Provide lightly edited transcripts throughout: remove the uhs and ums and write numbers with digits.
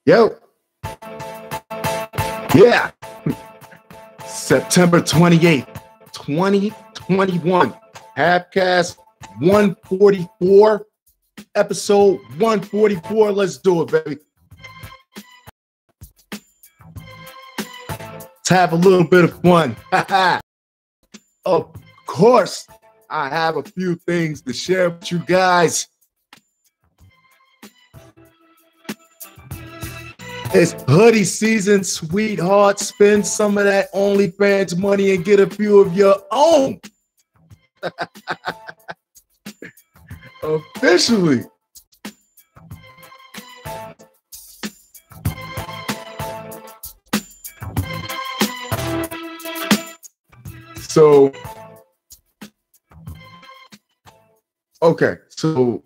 Yo. Yeah. September 28th, 2021. Halfcast 144. Episode 144. Let's do it, baby. Let's have a little bit of fun. Of course, I have a few things to share with you guys. It's hoodie season, sweetheart. Spend some of that OnlyFans money and get a few of your own. Officially. So, okay, so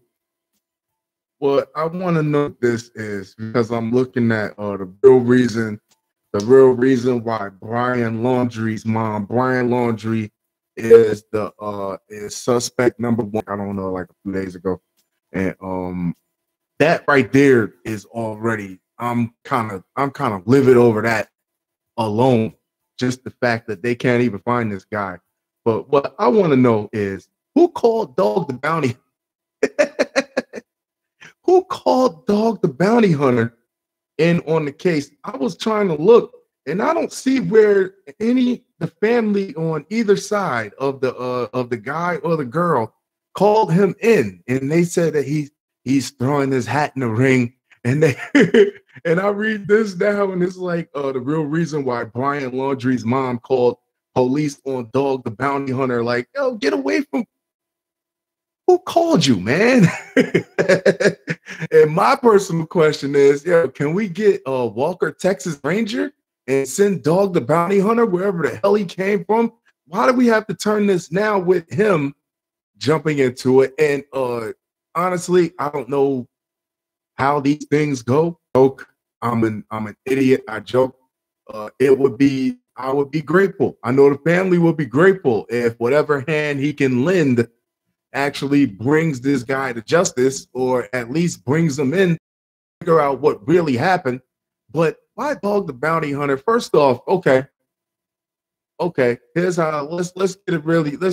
what I want to know this is because I'm looking at the real reason why Brian Laundrie's mom, Brian Laundrie, is is suspect number one. I don't know, like a few days ago, and that right there is already. I'm kind of livid over that alone. Just the fact that they can't even find this guy. But what I want to know is who called Dog the Bounty? Who called Dog the Bounty Hunter in on the case? I was trying to look, and I don't see where the family on either side of the guy or the girl called him in, and they said that he's throwing his hat in the ring. And they and I read this now, and it's like the real reason why Brian Laundrie's mom called police on Dog the Bounty Hunter. Like, yo, get away from. Who called you, man? And my personal question is, yo, can we get Walker, Texas Ranger, and send Dog the Bounty Hunter wherever the hell he came from? Why do we have to turn this now with him jumping into it? And honestly, I don't know how these things go. I'm an idiot. I joke. I would be grateful. I know the family will be grateful if whatever hand he can lend actually brings this guy to justice, or at least brings him in, figure out what really happened. But why Dog the Bounty Hunter? First off, okay. Here's how. Let's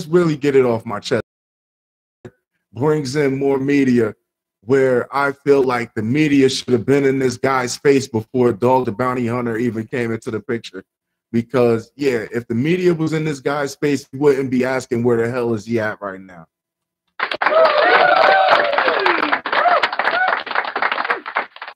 really get it off my chest. Brings in more media, where I feel like the media should have been in this guy's face before Dog the Bounty Hunter even came into the picture. Because yeah, if the media was in this guy's face, we wouldn't be asking where the hell is he at right now.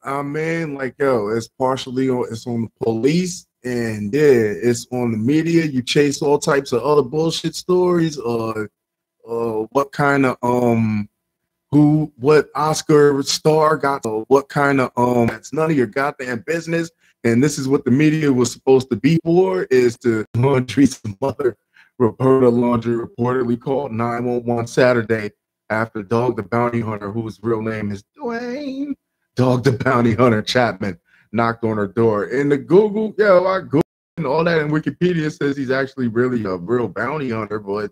I mean, like, yo, it's on the police, and yeah, it's on the media. You chase all types of other bullshit stories, what kind of what Oscar star got, what kind of that's none of your goddamn business. And this is what the media was supposed to be for, is to Laundrie's mother, Roberta Laundrie, reportedly called 911 Saturday after Dog the Bounty Hunter, whose real name is Dwayne Dog the Bounty Hunter Chapman, knocked on her door. In the Google, I Googled and all that, and Wikipedia says he's actually really a real bounty hunter, but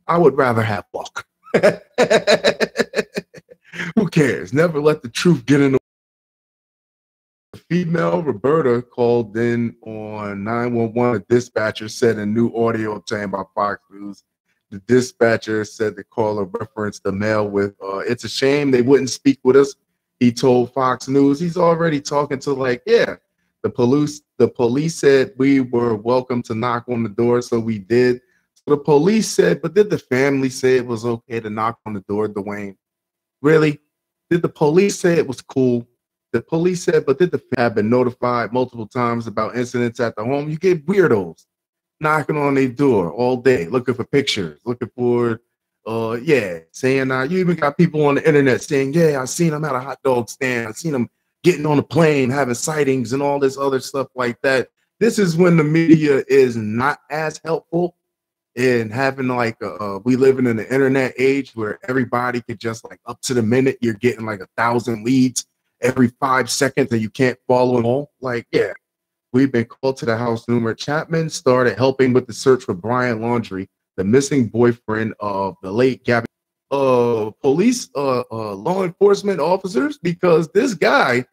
I would rather have luck. Who cares? Never let the truth get in the way. The female Roberta called in on 911. The dispatcher said in new audio obtained by Fox News. The dispatcher said the caller referenced the male with, it's a shame they wouldn't speak with us. He told Fox News. He's already talking to, like, yeah, the police said we were welcome to knock on the door, so we did. So the police said, but did the family say it was okay to knock on the door, Dwayne? Really? Did the police say it was cool? The police said, but did the family have been notified multiple times about incidents at the home? You get weirdos knocking on their door all day, looking for pictures, looking for, saying, you even got people on the internet saying, yeah, I seen him at a hot dog stand. I seen him getting on a plane, having sightings and all this other stuff like that. This is when the media is not as helpful in having, like, we living in the internet age where everybody could just, like, up to the minute, you're getting like 1,000 leads every 5 seconds and you can't follow them all. Like, yeah. We've been called to the house. Numerous Chapman started helping with the search for Brian Laundrie, the missing boyfriend of the late Gabby. Police, law enforcement officers, because this guy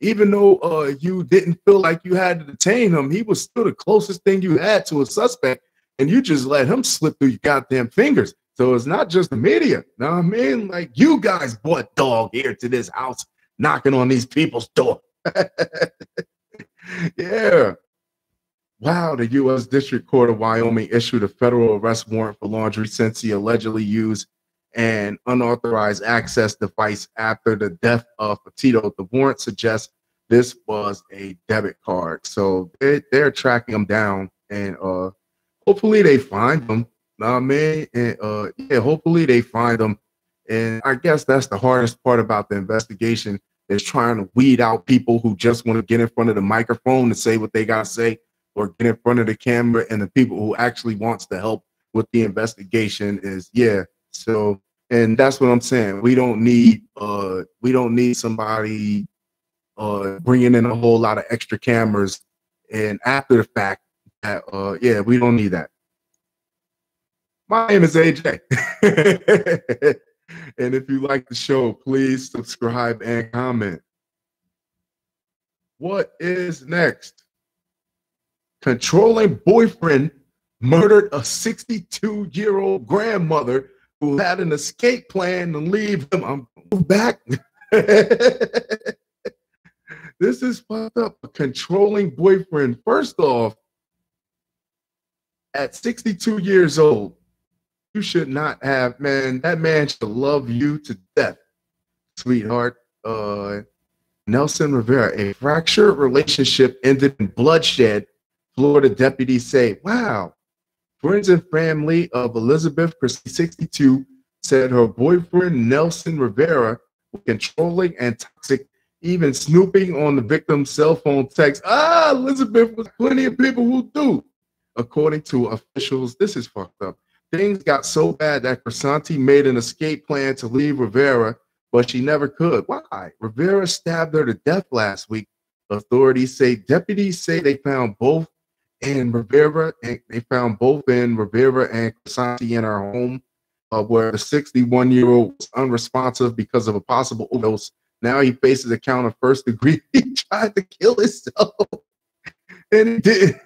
even though you didn't feel like you had to detain him, he was still the closest thing you had to a suspect, and you just let him slip through your goddamn fingers. So it's not just the media. Know what I mean? Like, you guys brought dog here to this house, knocking on these people's door. Yeah. Wow, the U.S. District Court of Wyoming issued a federal arrest warrant for Laundry since he allegedly used an unauthorized access device after the death of Petito. The warrant suggests this was a debit card. So they're tracking him down, and hopefully they find him. Know what I mean? And yeah, hopefully they find him. And I guess that's the hardest part about the investigation, is trying to weed out people who just want to get in front of the microphone and say what they got to say, or get in front of the camera, and the people who actually wants to help with the investigation is, yeah. So, and that's what I'm saying. We don't need somebody bringing in a whole lot of extra cameras and after the fact. Yeah, we don't need that. My name is AJ. And if you like the show, please subscribe and comment. What is next? Controlling boyfriend murdered a 62-year-old grandmother who had an escape plan to leave him. I'm back. This is fucked up. A controlling boyfriend. First off, at 62 years old, you should not have, man, that man should love you to death, sweetheart. Nelson Rivera, a fractured relationship ended in bloodshed, Florida deputies say. Wow. Friends and family of Elizabeth Christie, 62, said her boyfriend Nelson Rivera was controlling and toxic, even snooping on the victim's cell phone text. Elizabeth, was plenty of people who do. According to officials, this is fucked up. Things got so bad that Crisanti made an escape plan to leave Rivera, but she never could. Why? Rivera stabbed her to death last week. Deputies say they found both in Rivera, and Crisanti in her home, where the 61-year-old was unresponsive because of a possible overdose. Now he faces a count of first degree. He tried to kill himself, and he did.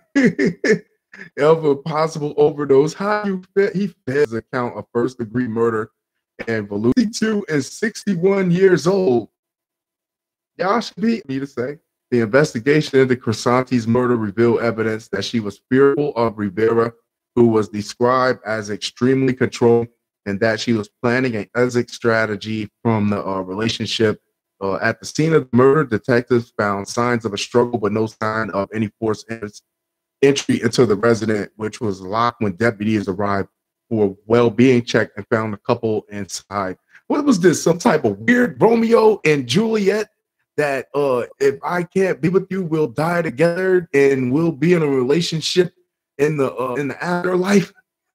Of a possible overdose. How you fit? He faces a count of first degree murder and 52 and 61 years old. Y'all should be me to say. The investigation into Crisanti's murder revealed evidence that she was fearful of Rivera, who was described as extremely controlling, and that she was planning an exit strategy from the relationship. At the scene of the murder, detectives found signs of a struggle, but no sign of any forced entry into the residence, which was locked when deputies arrived for a well-being check and found the couple inside. What was this? Some type of weird Romeo and Juliet that if I can't be with you, we'll die together and we'll be in a relationship in the afterlife?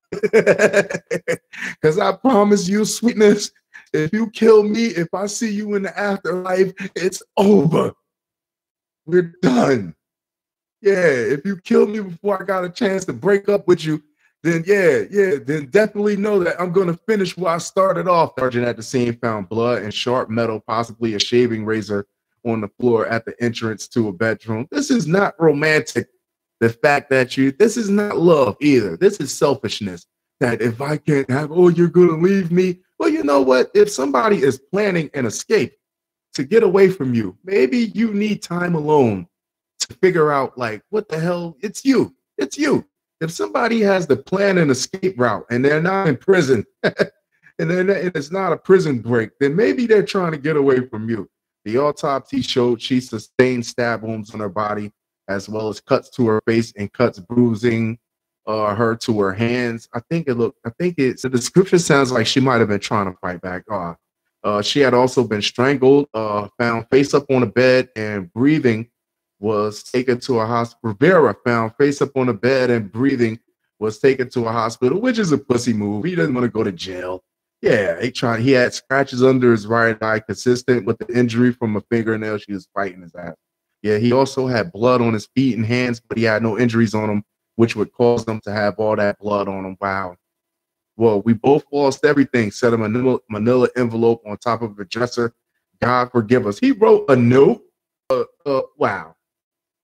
Because I promise you, sweetness, if you kill me, if I see you in the afterlife, it's over. We're done. Yeah, if you kill me before I got a chance to break up with you, then then definitely know that I'm going to finish where I started off. Sergeant at the scene found blood and sharp metal, possibly a shaving razor, on the floor at the entrance to a bedroom. This is not romantic. The fact that this is not love either. This is selfishness. That if I can't have, you're going to leave me. Well, you know what? If somebody is planning an escape to get away from you, maybe you need time alone to figure out, like, what the hell? It's you. If somebody has the plan and escape route and they're not in prison and it's not a prison break, then maybe they're trying to get away from you. The autopsy showed she sustained stab wounds on her body, as well as cuts to her face and cuts bruising her to her hands. The description sounds like she might have been trying to fight back. She had also been strangled, found face up on a bed and breathing, was taken to a hospital. Rivera found face up on a bed and breathing, was taken to a hospital, which is a pussy move. He doesn't want to go to jail. Yeah, he had scratches under his right eye consistent with the injury from a fingernail. She was fighting his ass. Yeah, he also had blood on his feet and hands, but he had no injuries on him, which would cause them to have all that blood on him. Wow. Well, we both lost everything, said a manila envelope on top of a dresser. God forgive us. He wrote a note. Wow,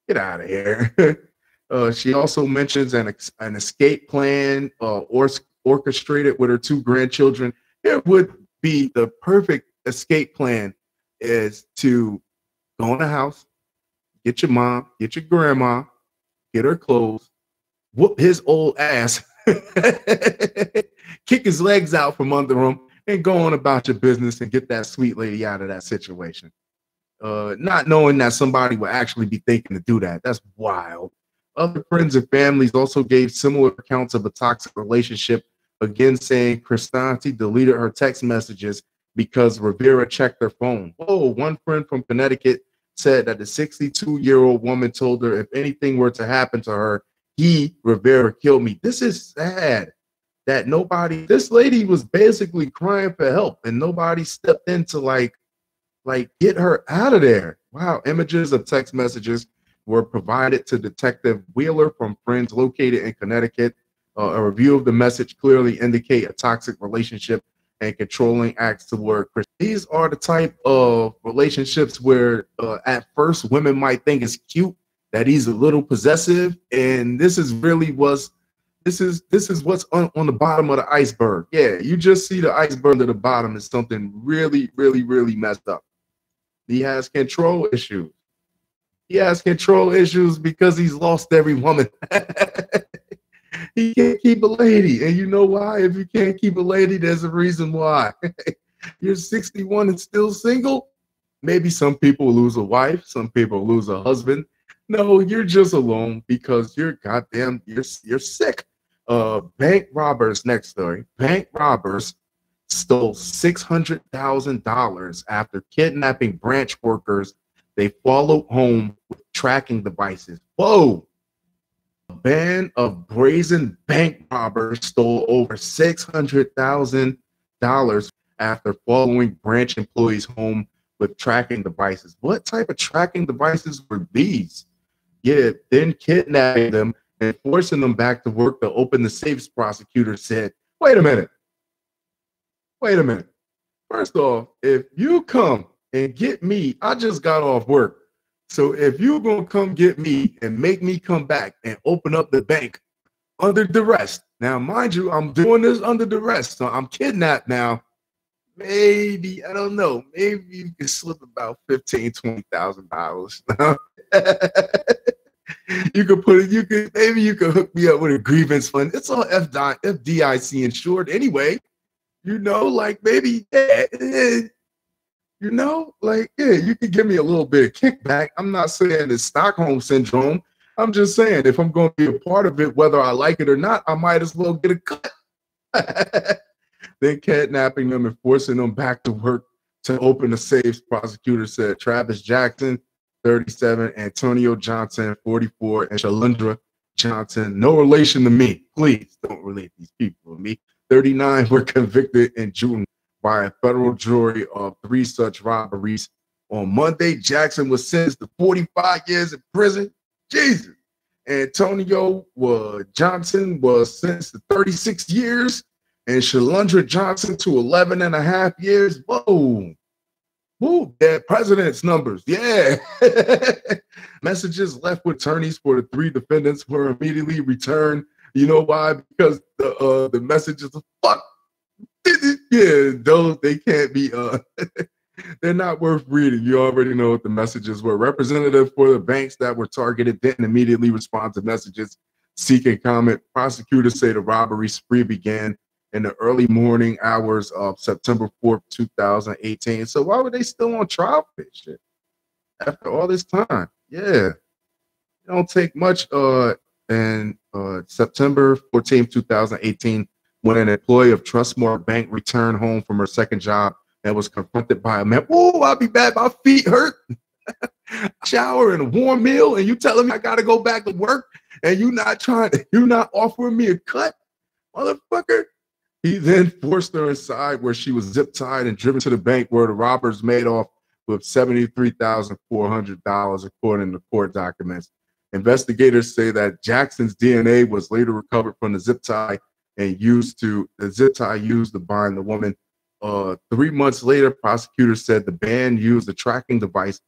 get out of here. She also mentions an escape plan orchestrated with her two grandchildren. It would be the perfect escape plan is to go in the house, get your mom, get your grandma, get her clothes, whoop his old ass, kick his legs out from under him, and go on about your business and get that sweet lady out of that situation. Not knowing that somebody would actually be thinking to do that. That's wild. Other friends and families also gave similar accounts of a toxic relationship, again saying Cristanti deleted her text messages because Rivera checked her phone. Oh, one friend from Connecticut said that the 62-year-old woman told her if anything were to happen to her, Rivera, killed me. This is sad that this lady was basically crying for help and nobody stepped in to like get her out of there. Wow. Images of text messages were provided to Detective Wheeler from friends located in Connecticut. A review of the message clearly indicate a toxic relationship and controlling acts toward Chris. These are the type of relationships where at first women might think it's cute that he's a little possessive, and this is what's on the bottom of the iceberg. Yeah, you just see the iceberg at the bottom is something really, really, really messed up. He has control issues. He has control issues because he's lost every woman. He can't keep a lady. And you know why? If you can't keep a lady, there's a reason why. You're 61 and still single. Maybe some people lose a wife. Some people lose a husband. No, you're just alone because you're sick. Bank robbers, next story. Bank robbers stole $600,000 after kidnapping branch workers. They followed home with tracking devices. Whoa! A band of brazen bank robbers stole over $600,000 after following branch employees home with tracking devices. What type of tracking devices were these? Yeah, then kidnapping them and forcing them back to work to open the safes, prosecutor said. Wait a minute. First off, if you come and get me, I just got off work. So if you're going to come get me and make me come back and open up the bank under duress. Now, mind you, I'm doing this under duress. So I'm kidnapped now. Maybe, I don't know. Maybe you can slip about $15,000, $20,000. Maybe you could hook me up with a grievance fund. It's all FDIC insured anyway. You know, like maybe, you could give me a little bit of kickback. I'm not saying it's Stockholm syndrome. I'm just saying if I'm going to be a part of it, whether I like it or not, I might as well get a cut. Then kidnapping them and forcing them back to work to open the safes, prosecutor said. Travis Jackson, 37, Antonio Johnson, 44, and Shalundra Johnson, no relation to me. Please don't relate these people to me. 39 were convicted in June by a federal jury of 3 such robberies. On Monday, Jackson was sentenced to 45 years in prison. Jesus. Antonio Johnson was sentenced to 36 years and Shalundra Johnson to 11 and a half years. Whoa. Woo, yeah, president's numbers. Yeah. Messages left with attorneys for the 3 defendants were immediately returned. You know why? Because the messages are fuck. Yeah, those they can't be they're not worth reading. You already know what the messages were. Representative for the banks that were targeted didn't immediately respond to messages seeking comment. Prosecutors say the robbery spree began in the early morning hours of September 4th, 2018. So why were they still on trial for this shit after all this time? Yeah. It don't take much. And September 14th, 2018, when an employee of Trustmark Bank returned home from her second job and was confronted by a man. Oh, I'll be back. My feet hurt. Shower and a warm meal, and you telling me I got to go back to work, and you're not offering me a cut, motherfucker. He then forced her inside where she was zip tied and driven to the bank where the robbers made off with $73,400, according to court documents. Investigators say that Jackson's DNA was later recovered from the zip tie and used to bind the woman. 3 months later, prosecutors said the band used a tracking device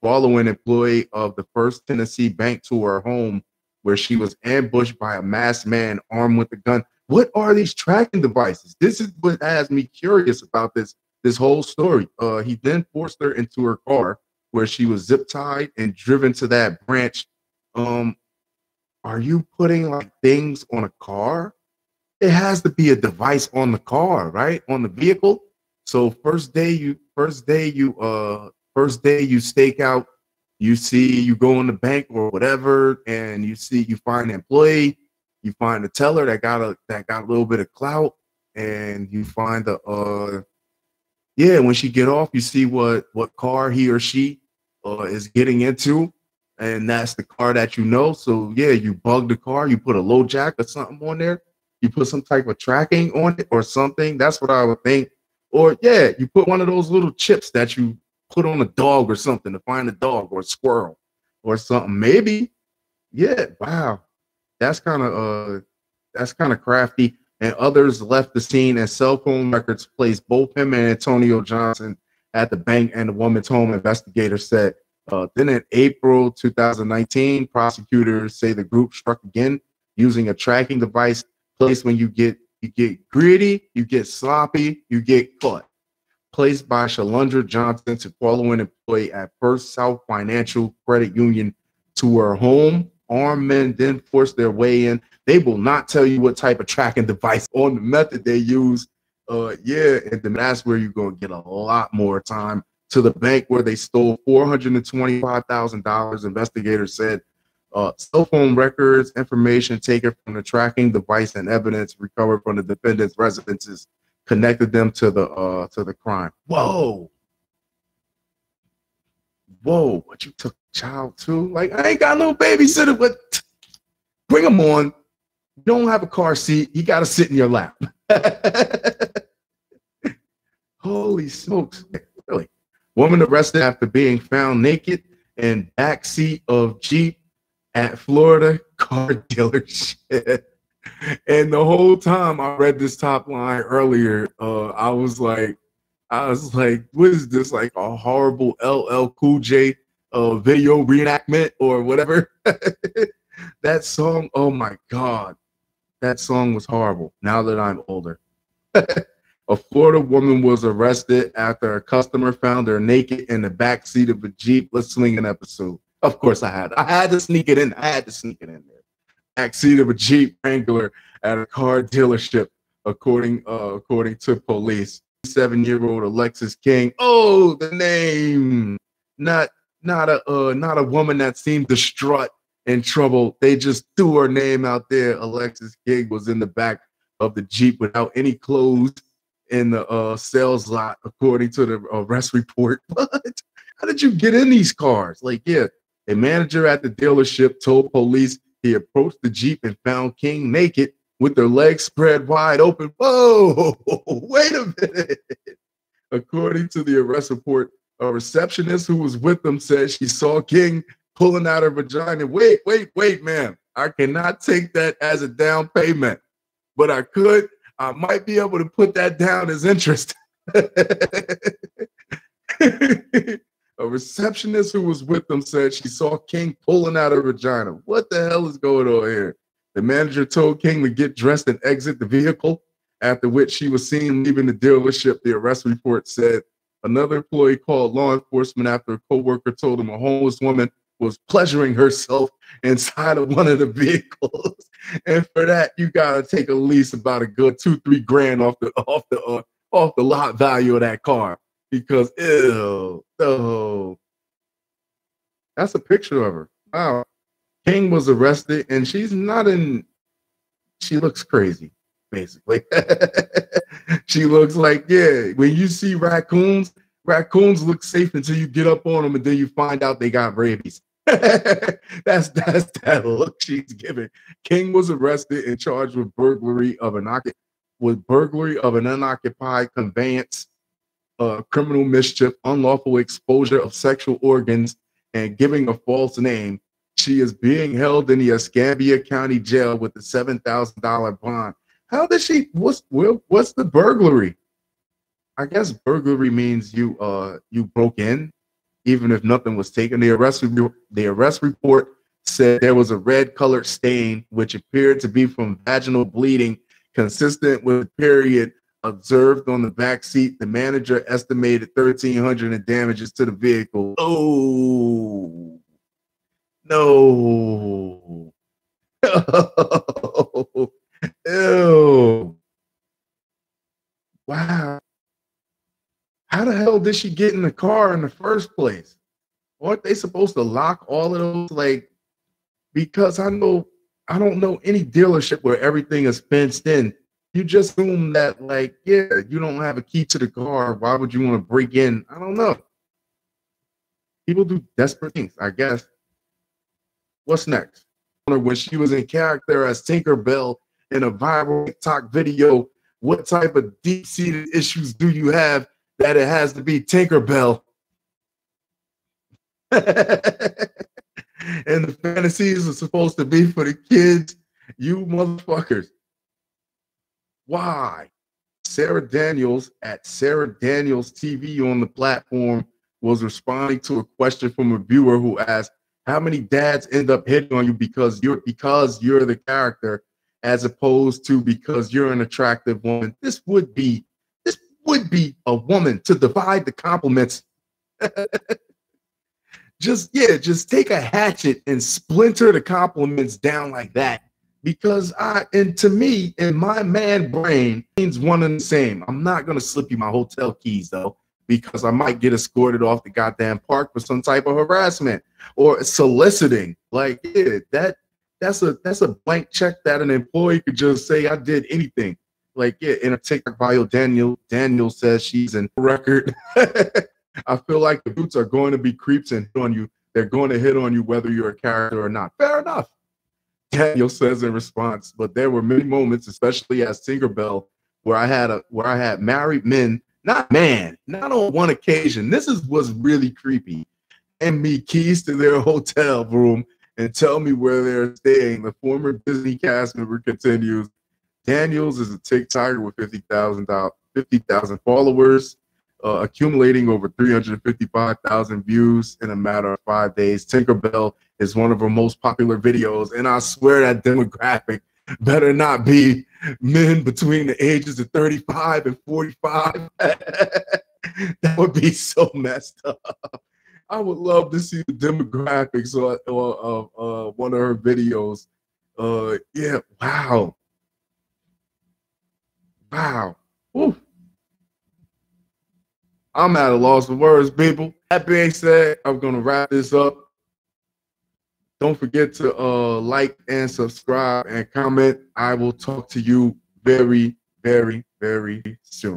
follow an employee of the First Tennessee Bank to her home, where she was ambushed by a masked man armed with a gun. What are these tracking devices? This is what has me curious about this whole story. He then forced her into her car, where she was zip tied and driven to that branch. Are you putting like things on a car? It has to be a device on the car, right? On the vehicle. So first day you stake out, you go in the bank or whatever, and you find an employee, you find a teller that got a little bit of clout, and you find when she get off, you see what car he or she is getting into, and that's the car that you know. So yeah, you bug the car, you put a low jack or something on there, you put some type of tracking on it or something. That's what I would think. Or yeah, you put one of those little chips that you put on a dog or something to find a dog or a squirrel or something. Maybe. Yeah. Wow. That's kind of crafty. And others left the scene, and cell phone records placed both him and Antonio Johnson at the bank and the woman's home, investigators said. Then in April 2019, prosecutors say the group struck again using a tracking device placed when you get greedy, you get sloppy, you get caught. Placed by Shalundra Johnson to follow an employee at First South Financial Credit Union to her home. Armed men then forced their way in. They will not tell you what type of tracking device on the method they use. And then that's where you're going to get a lot more time. To the bank where they stole $425,000. Investigators said cell phone records, information taken from the tracking device, and evidence recovered from the defendant's residences connected them to the crime. Whoa, what, you took a child too? Like, I ain't got no babysitter, but bring him on. You don't have a car seat, he got to sit in your lap. Holy smokes, really? Woman arrested after being found naked in backseat of Jeep at Florida car dealership. And the whole time I read this top line earlier, I was like, what is this? Like a horrible LL Cool J video reenactment or whatever? That song, oh my God, that song was horrible. Now that I'm older. A Florida woman was arrested after a customer found her naked in the backseat of a Jeep. Let's swing an episode. Of course I had to sneak it in. I had to sneak it in there. Backseat of a Jeep Wrangler at a car dealership, according to police. 7-year-old Alexis King. Oh, the name. Not a woman that seemed distraught in trouble. They just threw her name out there. Alexis King was in the back of the Jeep without any clothes in the sales lot, according to the arrest report. What? How did you get in these cars? Like, yeah, a manager at the dealership told police he approached the Jeep and found King naked with their legs spread wide open. Whoa, wait a minute. According to the arrest report, a receptionist who was with them said she saw King pulling out her vagina. Wait, ma'am. I cannot take that as a down payment, but I might be able to put that down as interest. A receptionist who was with them said she saw King pulling out her vagina. What the hell is going on here? The manager told King to get dressed and exit the vehicle, after which she was seen leaving the dealership. The arrest report said another employee called law enforcement after a coworker told him a homeless woman was pleasuring herself inside of one of the vehicles. And for that, you gotta take at least about a good $2-3 grand off the lot value of that car. Because ew, oh, that's a picture of her. Wow. King was arrested, and she looks crazy, basically. She looks like, yeah, when you see raccoons look safe until you get up on them, and then you find out they got rabies. That's that look she's giving. King was arrested and charged with burglary of an unoccupied conveyance, criminal mischief, unlawful exposure of sexual organs, and giving a false name. She is being held in the Escambia County Jail with a $7,000 bond. How did she? What's the burglary? I guess burglary means you broke in. even if nothing was taken. The arrest report said there was a red colored stain, which appeared to be from vaginal bleeding, consistent with the period observed on the back seat. The manager estimated $1,300 in damages to the vehicle. Oh, no. Ew. Wow. How the hell did she get in the car in the first place? Aren't they supposed to lock all of those? Like, because I don't know any dealership where everything is fenced in. You just assume that, like, yeah, you don't have a key to the car. Why would you want to break in? I don't know. People do desperate things, I guess. What's next? When she was in character as Tinkerbell in a viral TikTok video, what type of deep-seated issues do you have that it has to be Tinkerbell? And the fantasies are supposed to be for the kids, you motherfuckers. Why? Sarah Daniels at Sarah Daniels TV on the platform was responding to a question from a viewer who asked, how many dads end up hitting on you because you're the character, as opposed to because you're an attractive woman? This would be a woman to divide the compliments. Just take a hatchet and splinter the compliments down like that. Because to me, in my man brain, means one and the same. I'm not gonna slip you my hotel keys though, because I might get escorted off the goddamn park for some type of harassment or soliciting. Like, yeah, that's a blank check that an employee could just say I did anything. Like, yeah, in a TikTok bio, Daniel says she's in record. I feel like the boots are going to be creeps and hit on you. They're going to hit on you whether you're a character or not. Fair enough. Daniel says in response, but there were many moments, especially as Tinkerbell, where I had married men, not on one occasion. This was really creepy. And me keys to their hotel room and tell me where they're staying. The former Disney cast member continues. Daniels is a TikToker with 50,000 followers, accumulating over 355,000 views in a matter of 5 days. Tinkerbell is one of her most popular videos, and I swear that demographic better not be men between the ages of 35 and 45. That would be so messed up. I would love to see the demographics of one of her videos. Yeah, wow. Wow. Ooh. I'm at a loss of words, people. That being said, I'm going to wrap this up. Don't forget to like and subscribe and comment. I will talk to you very, very, very soon.